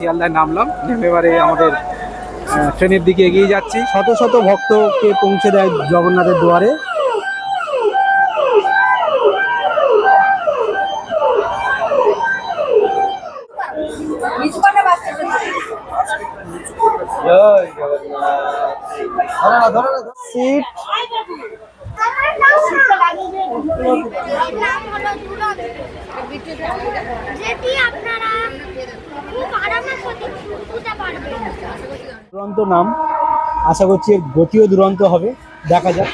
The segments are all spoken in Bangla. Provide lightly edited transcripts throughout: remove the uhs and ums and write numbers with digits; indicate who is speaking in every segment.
Speaker 1: শিয়ালদায় নামলাম, নেমে এবারে আমাদের ট্রেনের দিকে এগিয়ে যাচ্ছি।
Speaker 2: শত শত ভক্তকে পৌঁছে দেয় জগন্নাথের দুয়ারে। সিট দুরন্ত নাম, আশা করছি এর গতিও দুরন্ত হবে, দেখা যাক।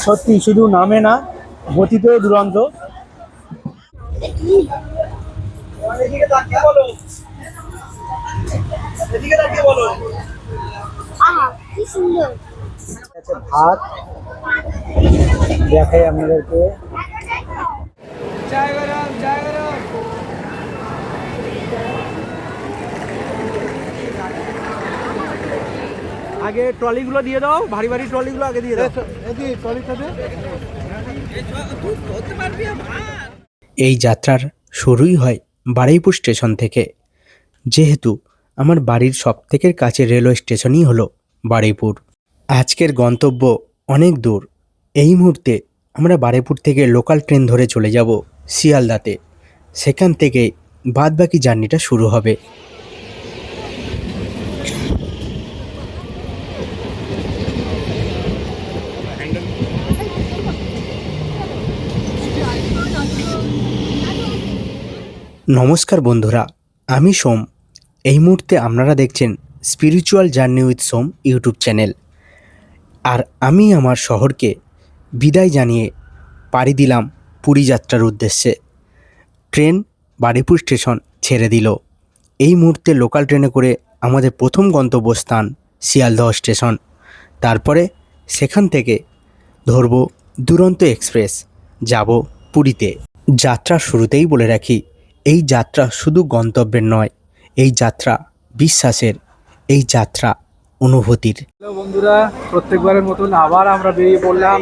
Speaker 2: সত্যি শুধু নামে না, গতিতেও দুরন্ত। ভাত দেখাই আপনাদেরকে। আগে ট্রলিগুলো দিয়ে দাও, ভারী ভারী ট্রলিগুলো আগে দিয়ে দাও।
Speaker 3: এই যাত্রার শুরুই হয় বারুইপুর স্টেশন থেকে। যেহেতু আমার বাড়ির সবথেকে কাছের রেলওয়ে স্টেশনই হলো বারুইপুর। আজকের গন্তব্য অনেক দূর। এই মুহূর্তে আমরা বারুইপুর থেকে লোকাল ট্রেন ধরে চলে যাব শিয়ালদাতে। সেখান থেকে বাদবাকি জার্নিটা শুরু হবে। নমস্কার বন্ধুরা, আমি সোম। এই মুহূর্তে আপনারা দেখছেন spiritual journey with Som YouTube channel. আর আমি আমার শহরকে বিদায় জানিয়ে পাড়ি দিলাম পুরী যাত্রার উদ্দেশ্যে। ট্রেন বারুইপুর স্টেশন ছেড়ে দিল। এই মুহূর্তে লোকাল ট্রেনে করে আমাদের প্রথম গন্তব্যস্থান শিয়ালদহ স্টেশন। তারপরে সেখান থেকে ধরব দুরন্ত এক্সপ্রেস, যাব পুরীতে। যাত্রার শুরুতেই বলে রাখি, এই যাত্রা শুধু গন্তব্যের নয়, এই যাত্রা বিশ্বাসের, এই যাত্রা অনুভূতির।
Speaker 1: হ্যালো বন্ধুরা, প্রত্যেকবারের মতন আবার আমরা বেরিয়ে পড়লাম।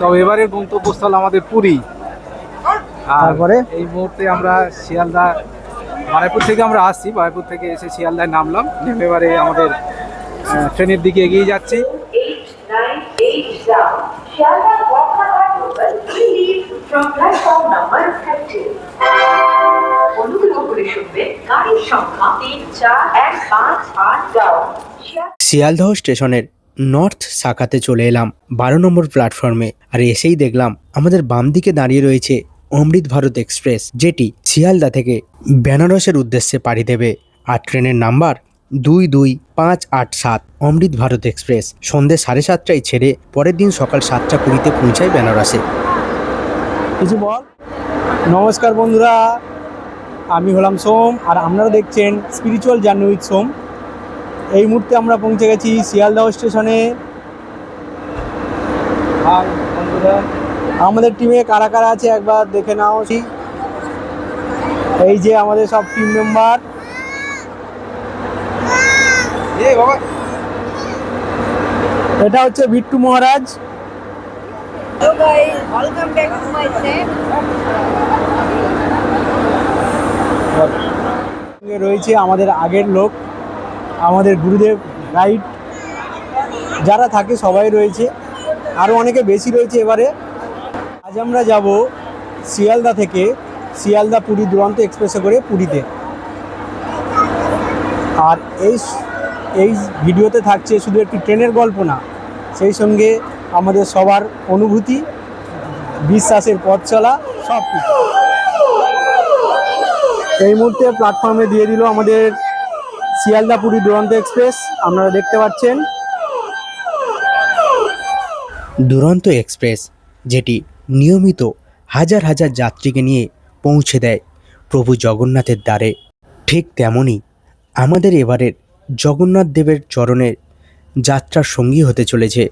Speaker 1: তবে এবারের গন্তব্যস্থল আমাদের পুরী। আর
Speaker 2: তারপরে
Speaker 1: এই মুহূর্তে আমরা শিয়ালদা, বারুইপুর থেকে আমরা আসছি, বারুইপুর থেকে এসে শিয়ালদায় নামলাম, নেমে এবারে আমাদের ট্রেনের দিকে এগিয়ে যাচ্ছি।
Speaker 3: শিয়ালদহ স্টেশনের নর্থ শাখাতে চলে এলাম 12 নম্বর প্ল্যাটফর্মে। আর এসেই দেখলাম আমাদের বাম দিকে দাঁড়িয়ে রয়েছে অমৃত ভারত এক্সপ্রেস, যেটি শিয়ালদা থেকে বেনারসের উদ্দেশ্যে পাড়ি দেবে। আর ট্রেনের নাম্বার 22587 অমৃত ভারত এক্সপ্রেস সন্ধ্যে 7:30টায় ছেড়ে পরের দিন সকাল 7:20 পৌঁছায় বেনারসে।
Speaker 2: কিছু বল। নমস্কার বন্ধুরা, আমি হলাম সোম আর আপনারা দেখছেন স্পিরিচুয়াল জার্নি উইথ সোম। এই মুহূর্তে আমরা পৌঁছে গেছি শিয়ালদহ স্টেশনে।
Speaker 1: আর বন্ধুরা,
Speaker 2: আমাদের টিমে কারা কারা আছে একবার দেখে নাও। এই যে আমাদের সব টিম মেম্বার।
Speaker 1: বাবা,
Speaker 2: এটা হচ্ছে বিট্টু মহারাজ।
Speaker 4: Hello guys, welcome back to my channel.
Speaker 2: রয়েছে আমাদের আগের লোক, আমাদের গুরুদেব গাইড যারা থাকে সবাই রয়েছে, আরও অনেকে বেশি রয়েছে। এবারে আজ আমরা যাব শিয়ালদা থেকে শিয়ালদা পুরী দুরন্ত এক্সপ্রেসে করে পুরীতে। আর এই ভিডিওতে থাকছে শুধু একটি ট্রেনের গল্প না, সেই সঙ্গে আমাদের সবার অনুভূতি, বিশ্বাসের পথ চলা, সব কিছু। এই মুহূর্তে প্ল্যাটফর্মে দিয়ে দিল আমাদের শিয়ালদা পুরী দুরন্ত এক্সপ্রেস, আপনারা দেখতে পাচ্ছেন।
Speaker 3: দুরন্ত এক্সপ্রেস, যেটি নিয়মিত হাজার হাজার যাত্রীকে নিয়ে পৌঁছে দেয় প্রভু জগন্নাথের দ্বারে। ঠিক তেমনই আমাদের এবারের জগন্নাথ দেবের চরণের যাত্রার সঙ্গী হতে চলেছে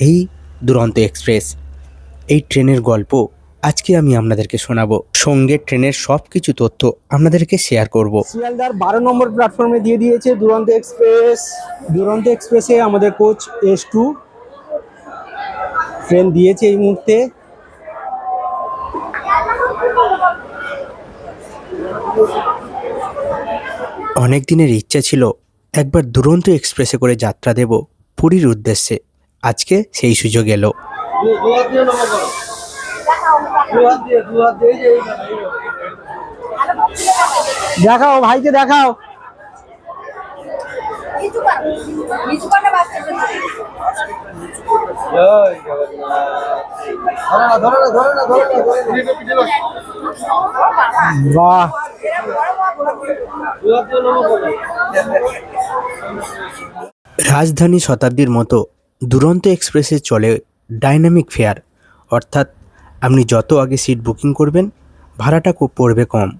Speaker 3: এই দুরন্ত এক্সপ্রেস। এই ট্রেনের গল্প আজকে আমি আপনাদেরকে শোনাবো, সঙ্গে ট্রেনের সব কিছু তথ্য আপনাদেরকে শেয়ার করব।
Speaker 2: শিয়ালদার 12 নম্বর প্ল্যাটফর্মে দিয়ে দিয়েছে দুরন্ত এক্সপ্রেস। দুরন্ত এক্সপ্রেসে আমাদের কোচ S2 ট্রেন দিয়েছে এই মুহূর্তে।
Speaker 3: অনেক দিনের ইচ্ছা ছিল একবার দুরন্ত এক্সপ্রেসে করে যাত্রা দেব পুরীর উদ্দেশ্যে। আজকে সেই সুযোগ এলো।
Speaker 2: দেখাও ভাইকে, দেখাও। বাহ,
Speaker 3: রাজধানী শতাব্দীর মতো দুরন্ত এক্সপ্রেসে চলে ডাইনামিক ফেয়ার, অর্থাৎ আপনি যত আগে সিট বুকিং করবেন ভাড়াটা পড়বে কম,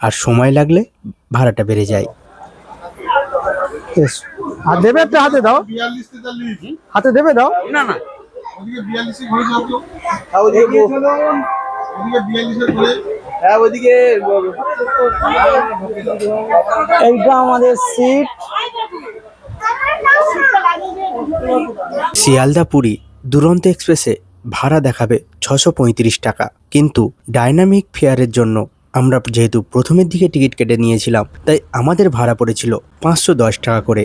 Speaker 3: আর সময় লাগলে ভাড়াটা বেড়ে যায়।
Speaker 2: এসো। আর দেবে একটা, হাতে দাও, হাতে দেবে, দাও।
Speaker 1: না না,
Speaker 5: ওদিকে 42 এ ঘুরে যাও তো। ওদিকে 42 এ ঘুরে।
Speaker 1: হ্যাঁ ওইদিকে।
Speaker 2: এইটা আমাদের সিট।
Speaker 3: শিয়ালদা পুরী দুরন্ত এক্সপ্রেসে ভাড়া দেখাবে 635 টাকা, কিন্তু ডাইনামিক ফেয়ারের জন্য আমরা যেহেতু প্রথমের দিকে টিকিট কেটে নিয়েছিলাম, তাই আমাদের ভাড়া পড়েছিল 510 টাকা করে।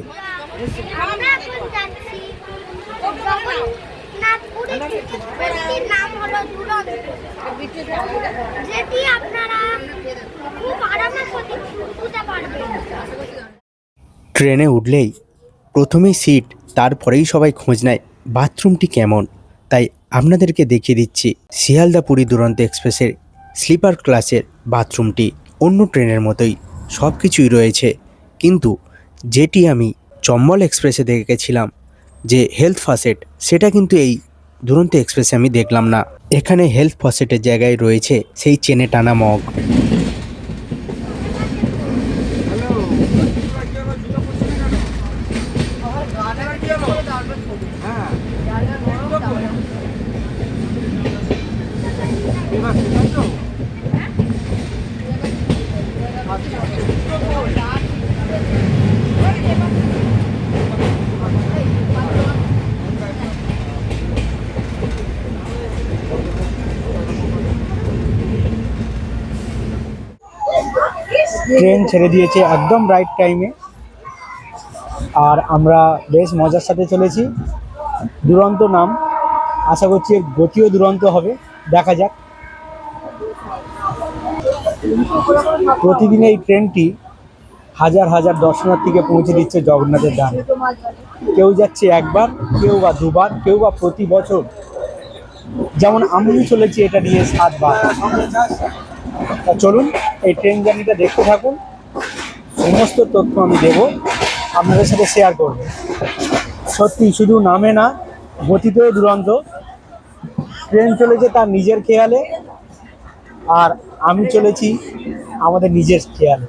Speaker 6: আমরা এখন যাচ্ছি জগন্নাথপুরী। এটির নাম হলো দুরন্ত, যেটি আপনারা খুব আরামের সাথে শুতে পারবেন।
Speaker 3: ট্রেনে উঠলেই প্রথমেই সিট, তারপরেই সবাই খোঁজ নেয় বাথরুমটি কেমন। তাই আপনাদেরকে দেখিয়ে দিচ্ছি শিয়ালদা পুরী দুরন্ত এক্সপ্রেসের স্লিপার ক্লাসের বাথরুমটি। অন্য ট্রেনের মতোই সব কিছুই রয়েছে, কিন্তু যেটি আমি চম্বল এক্সপ্রেসে দেখেছিলাম যে হেলথ ফাসেট, সেটা কিন্তু এই দুরন্ত এক্সপ্রেসে আমি দেখলাম না। এখানে হেলথ ফাসেটের জায়গায় রয়েছে সেই চেনে টানা মগ।
Speaker 2: ট্রেন ছেড়ে দিয়েছে একদম রাইট টাইমে, আর আমরা বেশ মজার সাথে চলেছি। দুরন্ত নাম, আশা করছি গতিও দুরন্ত হবে, দেখা যাক। প্রতিদিন এই ট্রেনটি হাজার হাজার দর্শনার্থীকে পৌঁছে দিচ্ছে জগন্নাথের ধামে। কেউ যাচ্ছে একবার, কেউ বা দুবার, কেউ বা প্রতি বছর, যেমন আমি চলেছি এটা নিয়ে 7 বার। তা চলুন এই ট্রেন জার্নিটা দেখতে থাকুন, সমস্ত তথ্য আমি দেব, আপনাদের সাথে শেয়ার করব। সত্যি শুধু নামে না, গতিতেও দুরন্ত। ট্রেন চলেছে তার নিজের খেয়ালে, আর আমি চলেছি আমাদের নিজের খেয়ালে।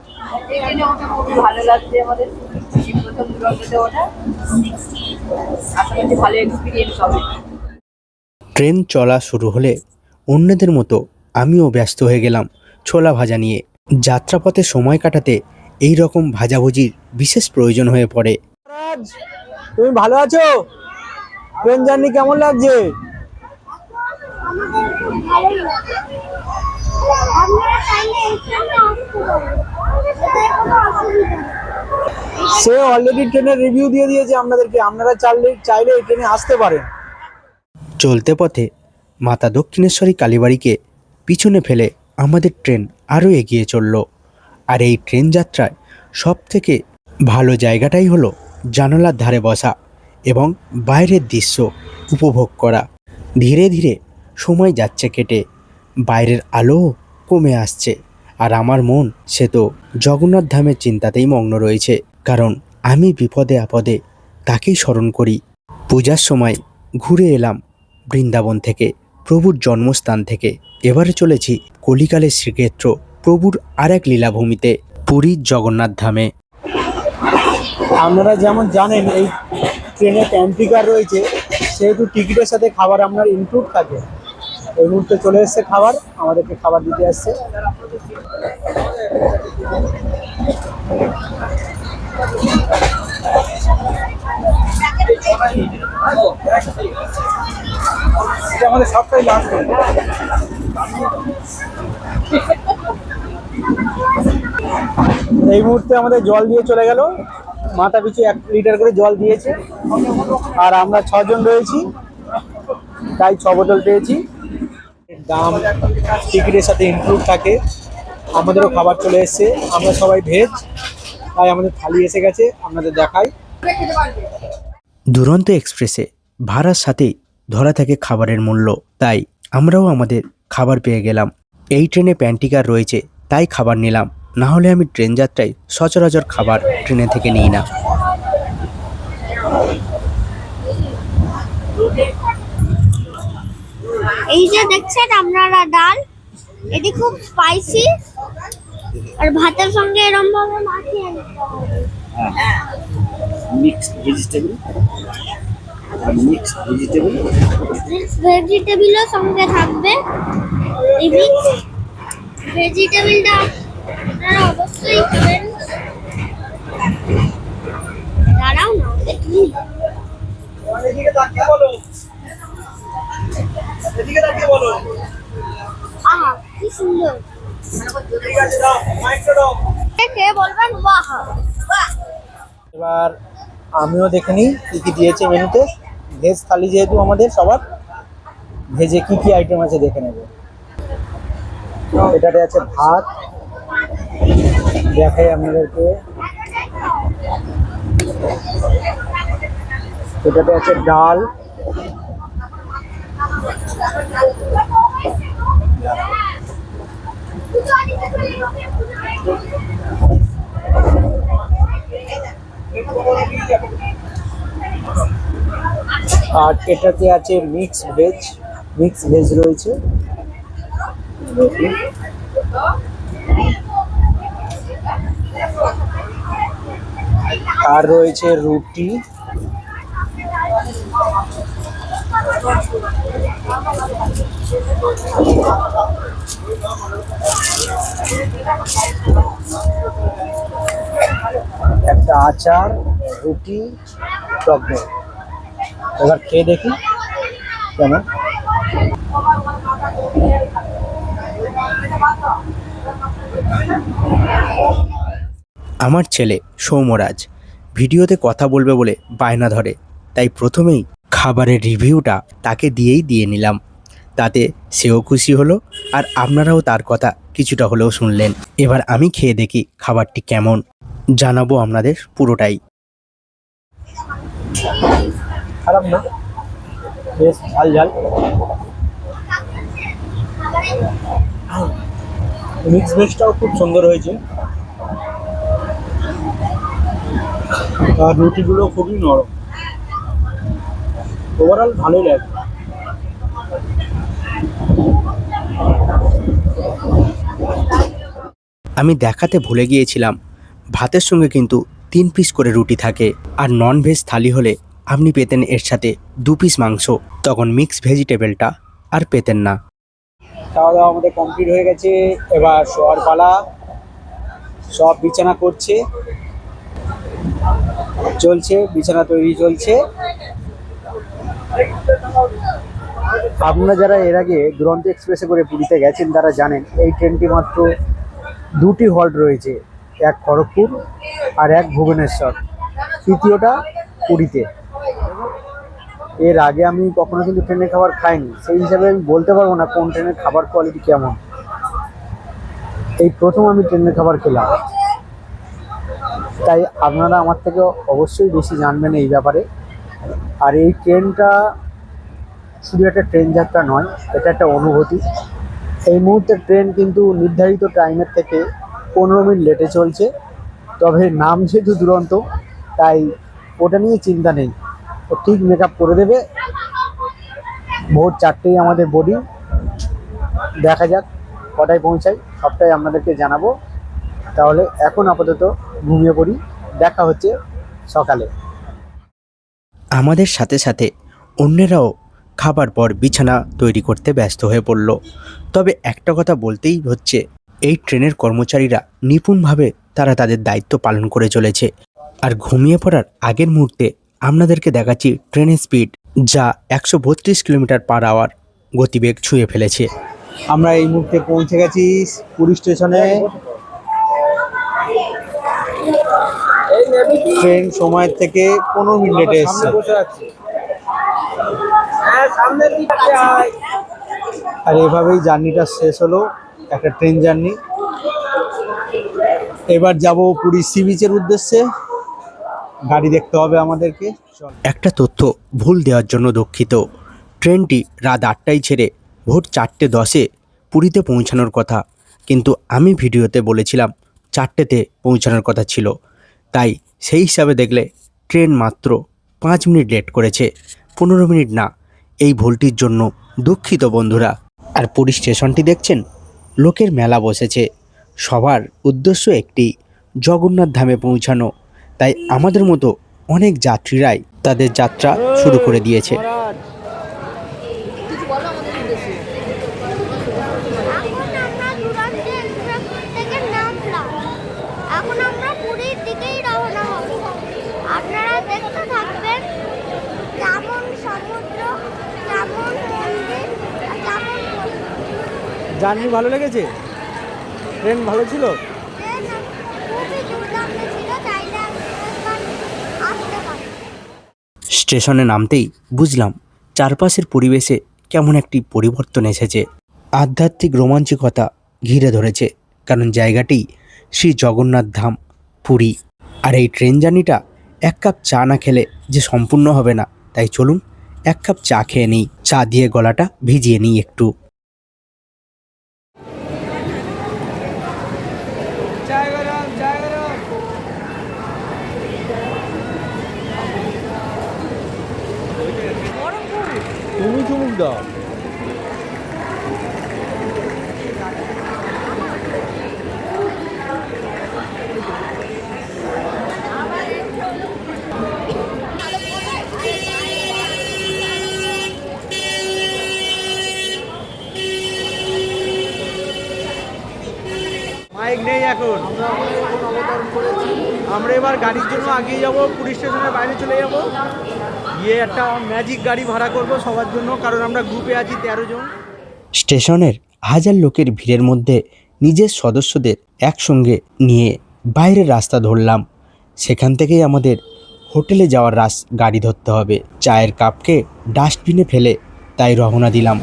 Speaker 4: খুবই ভালো লাগছে আমাদের এই প্রথম দুরন্ততে ওঠা। আশা করছি ভালো এক্সপিরিয়েন্স হবে।
Speaker 3: ট্রেন চলা শুরু হলে অন্যদের মতো আমিও ব্যস্ত হয়ে গেলাম ছোলা ভাজা নিয়ে। যাত্রাপথে সময় কাটাতে এই রকম ভাজাভুজির বিশেষ প্রয়োজন হয়ে পড়ে।
Speaker 2: রাজ, তুমি ভালো আছো? ট্রেন জার্নি কেমন লাগছে?
Speaker 6: আমাদের খুব ভালোই লাগে। আপনারা চাইলে এখানে আসতে পারেন, এতে কোনো অসুবিধা নেই।
Speaker 2: সে অলরেডি ট্রেনের রিভিউ দিয়ে দিয়েছে আপনাদেরকে, আপনারা চাইলে এই ট্রেনে আসতে পারেন।
Speaker 3: চলতে পথে মাতা দক্ষিণেশ্বরী কালীবাড়িকে পিছনে ফেলে আমাদের ট্রেন আরও এগিয়ে চলল। আর এই ট্রেন যাত্রায় সবথেকে ভালো জায়গাটাই হলো জানালার ধারে বসা এবং বাইরের দৃশ্য উপভোগ করা। ধীরে ধীরে সময় যাচ্ছে কেটে, বাইরের আলো কমে আসছে, আর আমার মন সে তো জগন্নাথ ধামের চিন্তাতেই মগ্ন রয়েছে, কারণ আমি বিপদে আপদে তাকেই স্মরণ করি। পূজার সময় ঘুরে এলাম বৃন্দাবন থেকে, প্রভুর জন্মস্থান থেকে। এবারে চলেছি কলিকালের শ্রীক্ষেত্র প্রভুর আর এক লীলাভূমিতে, পুরীর জগন্নাথ ধামে।
Speaker 2: আপনারা যেমন জানেন এই ট্রেনে প্যান্ট্রিকার রয়েছে, সেহেতু টিকিটের সাথে খাবার আপনার ইনক্লুড থাকে। এই মুহূর্তে চলে এসছে খাবার, আমাদেরকে খাবার দিতে আসছে।
Speaker 1: আমাদের সবটাই লাস্ট।
Speaker 2: এই মুহূর্তে আমাদের জল দিয়ে চলে গেল, মাথা পিছু 1 লিটার করে জল দিয়েছে। আর আমরা 6 জন রয়েছি, তাই 6 বোতল পেয়েছি। দাম টিকিটের সাথে ইনক্লুড থাকে। আমাদেরও খাবার চলে এসেছে, আমরা সবাই ভেজ, তাই আমাদের থালি এসে গেছে, আপনাদের দেখাই।
Speaker 3: দুরন্ত এক্সপ্রেসে ভাড়ার সাথেই ধরা থাকে খাবারের মূল্য, তাই আমরাও আমাদের খাবার পেয়ে গেলাম। এই ট্রেনে প্যান্টিকার রয়েছে, তাই খাবার নিলাম, না হলে আমি ট্রেন যাত্রায় সচরাচর খাবার ট্রেনে থেকে নিই না।
Speaker 6: এই যে দেখছেন আপনারা ডাল, এটি খুব স্পাইসি, আর ভাতের সঙ্গে এরকম ভাবে মাখিয়ে নিতে হবে।
Speaker 7: মিক্সড ভেজিটেবল আর মিক্সড ভেজিটেবল
Speaker 6: ভেজিটেবলও সঙ্গে থাকবে। এই মিক্স ভেজিটেবলটা আপনারা অবশ্যই খাবেন। দাঁড়াও না, দেখি। আহা, কি সুন্দর। খেয়ে বলবেন বাহ।
Speaker 2: এবার আমিও দেখে নিই কী কী দিয়েছে মেনুতে। ভেজ থালি যেহেতু আমাদের সবার, ভেজে কি কি আইটেম আছে দেখে নেব। এটাতে আছে ভাত, দেখাই আপনাদেরকে। এটাতে আছে ডাল, আর এটাতে আছে মিক্স ভেজ রয়েছে। আর রয়েছে রুটি, একটা আচার, রুটি, টক দই। এবার খেয়ে দেখি কেমন।
Speaker 3: আমার ছেলে সৌম্যরাজ ভিডিওতে কথা বলবে বলে বায়না ধরে, তাই প্রথমেই খাবারের রিভিউটা তাকে দিয়ে নিলাম। তাতে সেও খুশি হলো, আর আপনারাও তার কথা কিছুটা হলেও শুনলেন। এবার আমি খেয়ে দেখি খাবারটি কেমন, জানাবো আপনাদের পুরোটাই।
Speaker 2: খারাপ না, বেশ ঝাল ঝাল। মিক্স ভেজটাও খুব সুন্দর হয়েছে, আর রুটিগুলো খুবই নরম। ওভারঅল ভালোই লাগে।
Speaker 3: আমি দেখাতে ভুলে গিয়েছিলাম, ভাতের সঙ্গে কিন্তু 3 পিস করে রুটি থাকে, আর নন ভেজ থালি হলে আপনি পেতেন এর সাথে 2 পিস মাংস, তখন মিক্স ভেজিটেবলটা আর পেতেন না।
Speaker 2: খাওয়া দাওয়া আমাদের কমপ্লিট হয়ে গেছে, এবার শোয়ার পালা। সব বিছানা করছে, চলছে, বিছানা তৈরি চলছে। আপনারা যারা এর আগে দুরন্ত এক্সপ্রেসে করে পুরীতে গেছেন তারা জানেন এই ট্রেনটি মাত্র 2টি হল্ট রয়েছে, এক খড়গপুর আর এক ভুবনেশ্বর, তৃতীয়টা পুরীতে। এর আগে আমি কখনো কিন্তু ট্রেনের খাবার খাইনি, সেই হিসাবে আমি বলতে পারবো না কোন ট্রেনের খাবার কোয়ালিটি কেমন। এই প্রথম আমি ট্রেনের খাবার খেলাম, তাই আপনারা আমার থেকে অবশ্যই বেশি জানবেন এই ব্যাপারে। আর এই ট্রেনটা শুধু একটা ট্রেন যাত্রা নয়, এটা একটা অনুভূতি। এই মুহূর্তে ট্রেন কিন্তু নির্ধারিত টাইমের থেকে 15 মিনিট লেটে চলছে, তবে নাম যেহেতু দুরন্ত, তাই ওটা নিয়ে চিন্তা নেই, ও ঠিক মেকআপ করে দেবে। ভোর 4টেই আমাদের বোর্ডিং, দেখা যাক কটায় পৌঁছাই, সবটাই আপনাদেরকে জানাবো। তাহলে এখন আপাতত ঘুমিয়ে পড়ি, দেখা হচ্ছে সকালে।
Speaker 3: আমাদের সাথে সাথে অন্যেরাও খাবার পর বিছানা তৈরি করতে ব্যস্ত হয়ে পড়ল। তবে একটা কথা বলতেই হচ্ছে, এই ট্রেনের কর্মচারীরা নিপুণভাবে তারা তাদের দায়িত্ব পালন করে চলেছে। আর ঘুমিয়ে পড়ার আগের মুহূর্তে আপনাদেরকে দেখাচ্ছি ট্রেনের স্পিড, যা 132 কিলোমিটার/আওয়ার গতিবেগ ছুঁয়ে ফেলেছে।
Speaker 2: আমরা এই মুহূর্তে পৌঁছে গেছি পুরী স্টেশনে। ট্রেন সময়ের থেকে 15 মিনিট লেটে এসছে। আর এভাবেই জার্নিটা শেষ হলো, একটা ট্রেন জার্নি। এবার যাব পুরী সি বিচের উদ্দেশ্যে, গাড়ি দেখতে হবে আমাদেরকে।
Speaker 3: একটা তথ্য ভুল দেওয়ার জন্য দুঃখিত। ট্রেনটি রাত 8টায় ছেড়ে ভোর 4:10-এ পুরীতে পৌঁছানোর কথা, কিন্তু আমি ভিডিওতে বলেছিলাম 4টেতে পৌঁছানোর কথা ছিল। তাই সেই হিসাবে দেখলে ট্রেন মাত্র 5 মিনিট লেট করেছে, 15 মিনিট না। এই ভুলটির জন্য দুঃখিত বন্ধুরা। আর পুরী স্টেশনটি দেখছেন, লোকের মেলা বসেছে। সবার উদ্দেশ্য একটি, জগন্নাথ ধামে পৌঁছানো। তাই আমাদের মতো অনেক যাত্রীরাই তাদের যাত্রা শুরু করে দিয়েছে।
Speaker 4: কিছু বলো আমাদের উদ্দেশ্যে।
Speaker 6: এখন আমরা দুরান্তে এক্সপ্রেস থেকে নামলাম। এখন আমরা পুরীর দিকেই রওনা হব। আপনারা দেখতে থাকবেন কেমন সমুদ্র, কেমন মন্দির, আর কেমন
Speaker 2: জার্নি ভালো লেগেছে? ট্রেন ভালো ছিল?
Speaker 6: ট্রেন খুবই দুর্দান্ত ছিল, চাইলে একবার আসতে পারেন।
Speaker 3: স্টেশনে নামতেই বুঝলাম চারপাশের পরিবেশে কেমন একটি পরিবর্তন এসেছে। আধ্যাত্মিক রোমাঞ্চকতা ঘিরে ধরেছে, কারণ জায়গাটি শ্রী জগন্নাথ ধাম পুরী। আর এই ট্রেন জার্নিটা এক কাপ চা না খেলে যে সম্পূর্ণ হবে না। তাই চলুন এক কাপ চা খেয়ে নিই, চা দিয়ে গলাটা ভিজিয়ে নিই একটু।
Speaker 2: তুমি চুমুক দাও। মাইক নেই এখন। আমরা এবার গাড়ির জন্য আগিয়ে যাব, পুরী স্টেশনের বাইরে চলে যাব, গিয়ে একটা ম্যাজিক গাড়ি ভাড়া করব সবার জন্য, কারণ আমরা গ্রুপে আছি 13 জন।
Speaker 3: স্টেশনের হাজার লোকের ভিড়ের মধ্যে নিজের সদস্যদের একসঙ্গে নিয়ে বাইরের রাস্তা ধরলাম। সেখান থেকেই আমাদের হোটেলে যাওয়ার গাড়ি ধরতে হবে। চায়ের কাপকে ডাস্টবিনে ফেলে তাই রওনা দিলাম।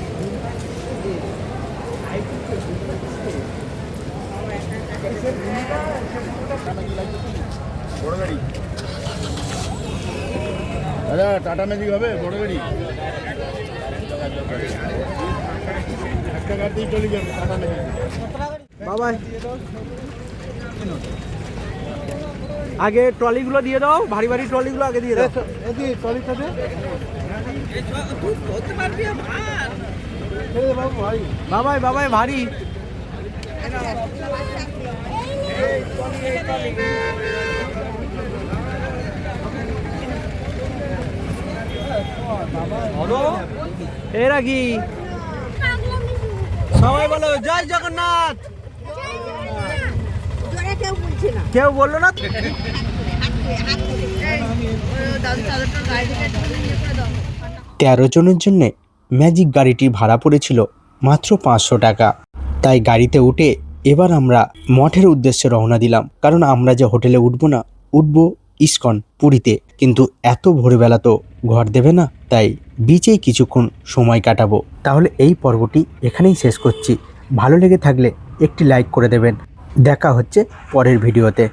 Speaker 5: দাদা টাটা ম্যাজিক হবে, বড় গাড়ি একটা গাড়ি চলে যাবে টাটা ম্যাজিক।
Speaker 2: বাবাই, আগে ট্রলিগুলো দিয়ে দাও, ভারী ভারী ট্রলিগুলো আগে দিয়ে দাও। বাবাই বাবাই ভারী। এরা কি সবাই বলো জয় জগন্নাথ। কেউ বললো না।
Speaker 3: 13 জনের জন্য ম্যাজিক গাড়িটির ভাড়া পড়েছিল মাত্র 500 টাকা। তাই গাড়িতে উঠে এবার আমরা মঠের উদ্দেশ্যে রওনা দিলাম, কারণ আমরা যে হোটেলে উঠবো না, উঠবো ইস্কন পুরীতে। কিন্তু এত ভোরবেলা তো ঘর দেবে না, তাই বিচেই কিছুক্ষণ সময় কাটাবো। তাহলে এই পর্বটি এখানেই শেষ করছি। ভালো লেগে থাকলে একটি লাইক করে দেবেন। দেখা হচ্ছে পরের ভিডিওতে।